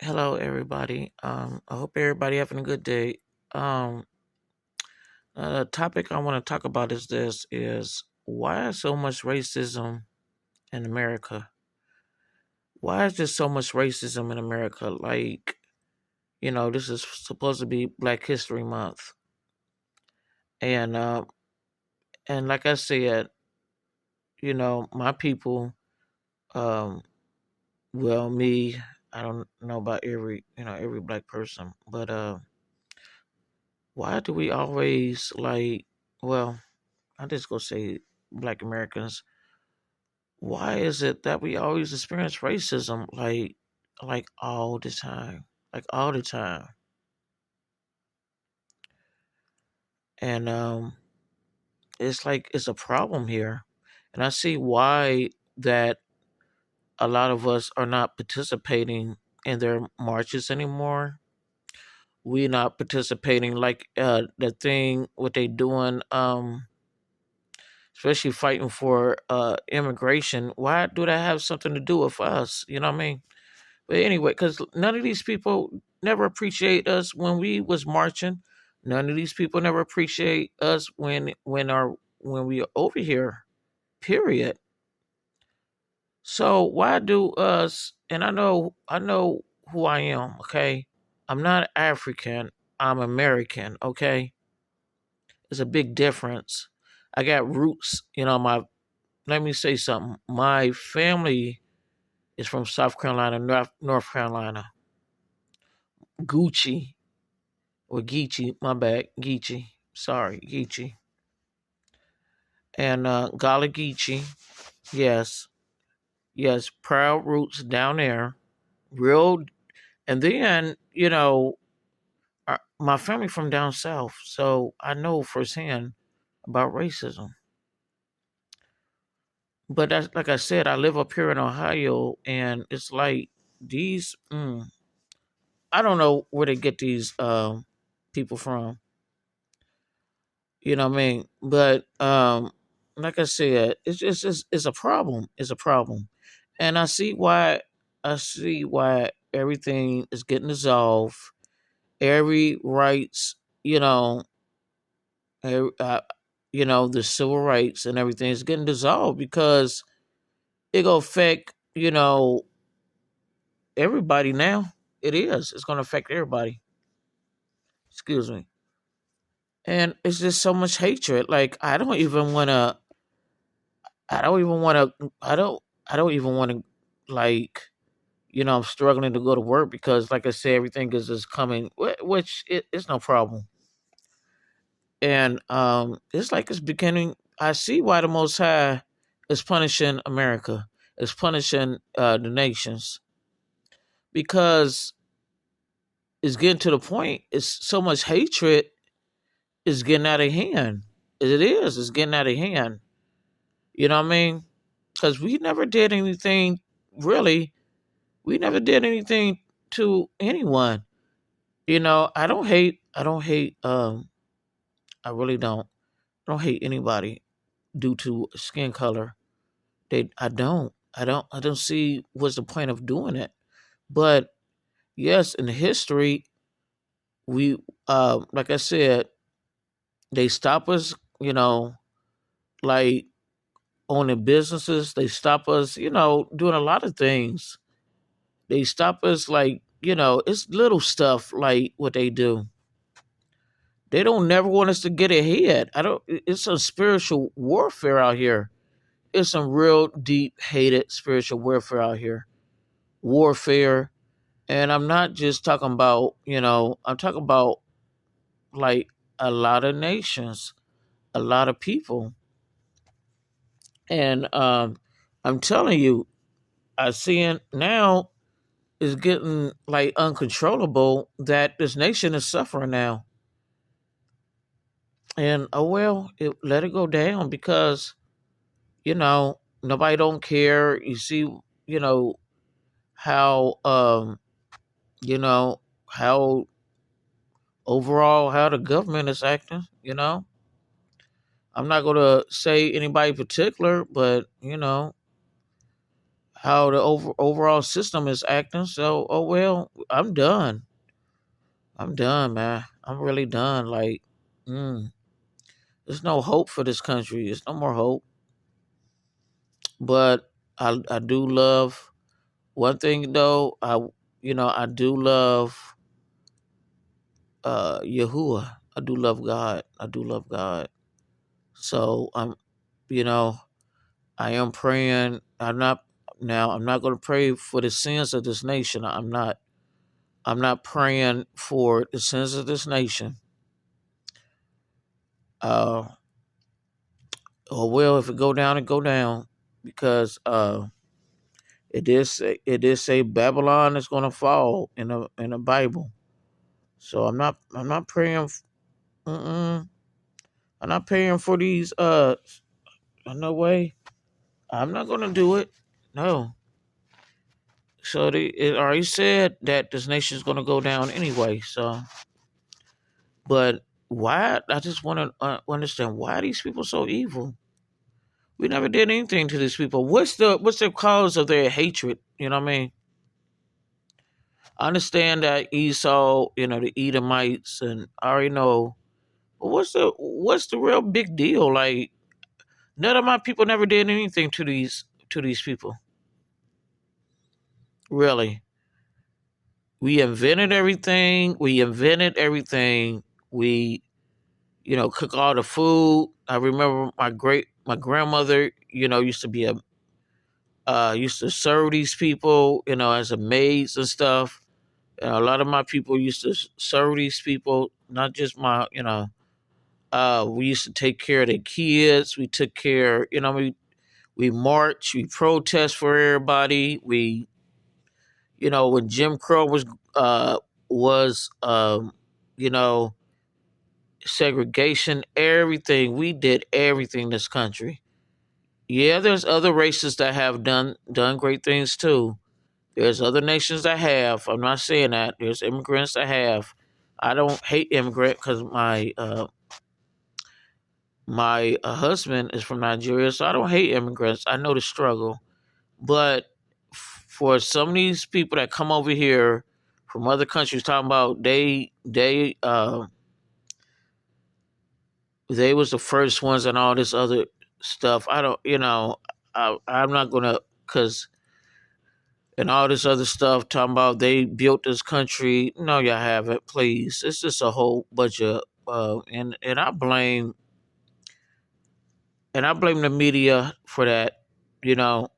Hello, everybody. I hope everybody having a good day. Um, the topic I want to talk about is why is so much racism in America? Why is there so much racism in America? This is supposed to be Black History Month, and like I said, my people, um, me, I don't know about every Black person, but why do we always well? I just go say Black Americans. Why is it that we always experience racism like all the time, like all the time? And it's like it's a problem here, and I see why that a lot of us are not participating in their marches anymore. We're not participating like the thing what they doing. Especially fighting for immigration. Why do that have something to do with us? You know what I mean? But anyway, because none of these people never appreciate us when we was marching. None of these people never appreciate us when we are over here. Period. So why do us? And I know who I am. Okay, I'm not African. I'm American. Okay, there's a big difference. I got roots. Let me say something. My family is from South Carolina, North Carolina. Gucci or Geechee, my bad, Geechee. Sorry, Geechee. And Gala Geechee, yes, yes, proud roots down there, real. And then my family from down south, so I know firsthand about racism. But that's, like I said, I live up here in Ohio, and it's like these. I don't know where they get these people from. You know what I mean? But like I said, it's a problem. It's a problem, and I see why everything is getting dissolved. Every rights, every, the civil rights and everything is getting dissolved because it gonna affect everybody now. It is. It's gonna affect everybody. Excuse me. And it's just so much hatred. Like I don't even want to. I don't even want to. Like I'm struggling to go to work because, like I said, everything is just coming, which it's no problem. And it's like it's beginning. I see why the Most High is punishing America, is punishing the nations because it's getting to the point. It's so much hatred is getting out of hand. It is. It's getting out of hand. You know what I mean? Because we never did anything really. We never did anything to anyone. I don't hate. I don't hate. I really don't. I don't hate anybody due to skin color. I don't. I don't see what's the point of doing it. But yes, in history, we, like I said, they stop us. Like owning businesses. They stop us. Doing a lot of things. They stop us like, it's little stuff like what they do. They don't never want us to get ahead. I don't It's some spiritual warfare out here. It's some real deep hated spiritual warfare out here. Warfare. And I'm not just talking about, I'm talking about like a lot of nations, a lot of people. And I'm telling you, I see it now is getting like uncontrollable that this nation is suffering now. And oh well, let it go down because nobody don't care. You see, you know how you know how overall how the government is acting. I'm not gonna say anybody particular, but how the overall system is acting. So oh well, I'm done. I'm done, man. I'm really done. Like, mm, there's no hope for this country. There's no more hope. But I do love one thing though. I do love Yahuwah. I do love God. I do love God. So you know, I am praying. I'm not going to pray for the sins of this nation. I'm not. I'm not praying for the sins of this nation. Uh, or well, if it go down, it go down, because it did say Babylon is going to fall in the Bible. So I'm not praying. Mm-mm, I'm not praying for these. No way. I'm not going to do it. No. So it already said that this nation is going to go down anyway. So, but why? I just want to understand why are these people so evil. We never did anything to these people. What's the cause of their hatred? You know what I mean? I understand that Esau, the Edomites, and I already know. But what's the real big deal? Like, none of my people never did anything to these people. Really, we invented everything. We invented everything. We cook all the food. I remember my grandmother, used to serve these people, as a maids and stuff. And a lot of my people used to serve these people, not just we used to take care of the kids. We took care, we march, we protest for everybody. When Jim Crow was you know, segregation, everything. We did everything in this country. Yeah, there's other races that have done great things too. There's other nations that have. I'm not saying that. There's immigrants that have. I don't hate immigrant because my husband is from Nigeria, so I don't hate immigrants. I know the struggle, but for some of these people that come over here from other countries, talking about they was the first ones and all this other stuff. I don't, I'm not gonna, cause and all this other stuff talking about they built this country. No, y'all haven't. Please, it's just a whole bunch of and I blame the media for that. You know,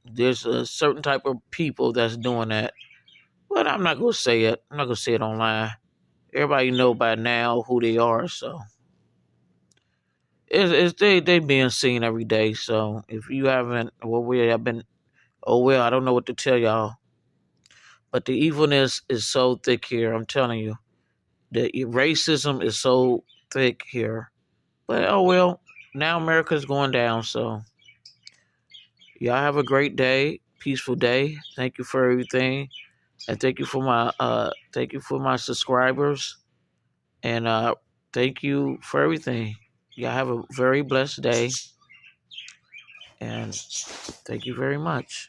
there's a certain type of people that's doing that, but I'm not gonna say it. I'm not gonna say it online. Everybody know by now who they are, so they being seen every day. So if you haven't, well, we have been. Oh well, I don't know what to tell y'all, but the evilness is so thick here. I'm telling you, the racism is so thick here. But oh well, now America's going down. So y'all have a great day, peaceful day. Thank you for everything, and thank you for my subscribers, and thank you for everything. Y'all have a very blessed day, and thank you very much.